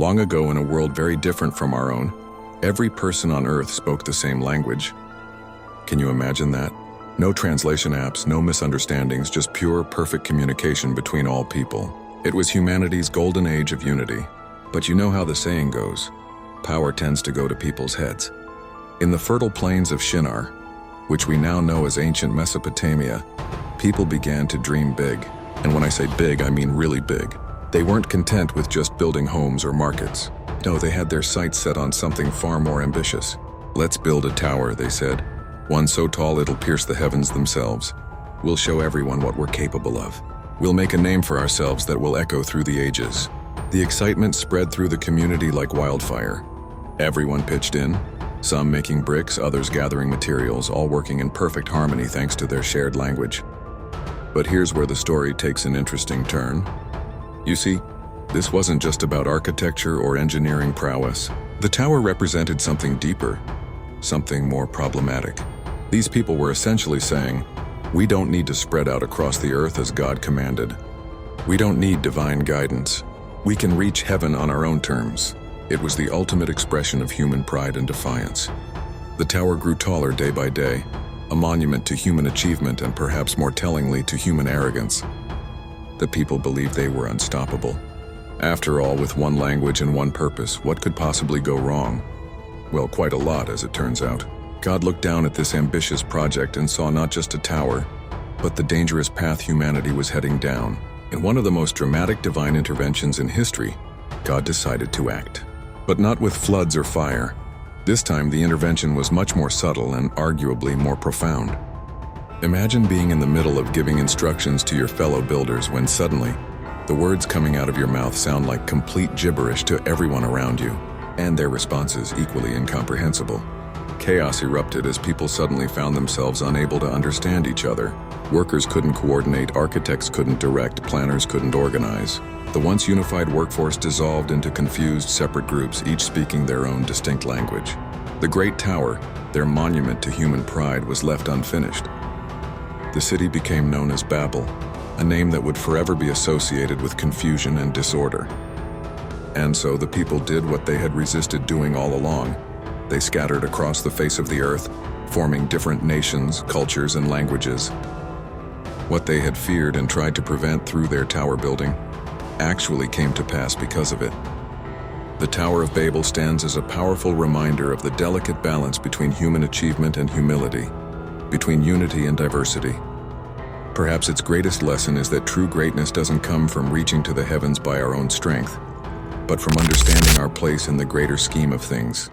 Long ago, in a world very different from our own, every person on Earth spoke the same language. Can you imagine that? No translation apps, no misunderstandings, just pure, perfect communication between all people. It was humanity's golden age of unity. But you know how the saying goes, power tends to go to people's heads. In the fertile plains of Shinar, which we now know as ancient Mesopotamia, people began to dream big. And when I say big, I mean really big. They weren't content with just building homes or markets. No, they had their sights set on something far more ambitious. Let's build a tower, they said. One so tall it'll pierce the heavens themselves. We'll show everyone what we're capable of. We'll make a name for ourselves that will echo through the ages. The excitement spread through the community like wildfire. Everyone pitched in, some making bricks, others gathering materials, all working in perfect harmony thanks to their shared language. But here's where the story takes an interesting turn. You see, this wasn't just about architecture or engineering prowess. The tower represented something deeper, something more problematic. These people were essentially saying, we don't need to spread out across the earth as God commanded. We don't need divine guidance. We can reach heaven on our own terms. It was the ultimate expression of human pride and defiance. The tower grew taller day by day, a monument to human achievement and perhaps more tellingly to human arrogance. The people believed they were unstoppable. After all, with one language and one purpose, what could possibly go wrong? Well, quite a lot, as it turns out. God looked down at this ambitious project and saw not just a tower, but the dangerous path humanity was heading down. In one of the most dramatic divine interventions in history, God decided to act. But not with floods or fire. This time, the intervention was much more subtle and arguably more profound. Imagine being in the middle of giving instructions to your fellow builders when suddenly, the words coming out of your mouth sound like complete gibberish to everyone around you, and their responses equally incomprehensible. Chaos erupted as people suddenly found themselves unable to understand each other. Workers couldn't coordinate, architects couldn't direct, planners couldn't organize. The once unified workforce dissolved into confused, separate groups, each speaking their own distinct language. The Great Tower, their monument to human pride, was left unfinished. The city became known as Babel, a name that would forever be associated with confusion and disorder. And so the people did what they had resisted doing all along. They scattered across the face of the earth, forming different nations, cultures, and languages. What they had feared and tried to prevent through their tower building actually came to pass because of it. The Tower of Babel stands as a powerful reminder of the delicate balance between human achievement and humility, between unity and diversity. Perhaps its greatest lesson is that true greatness doesn't come from reaching to the heavens by our own strength, but from understanding our place in the greater scheme of things.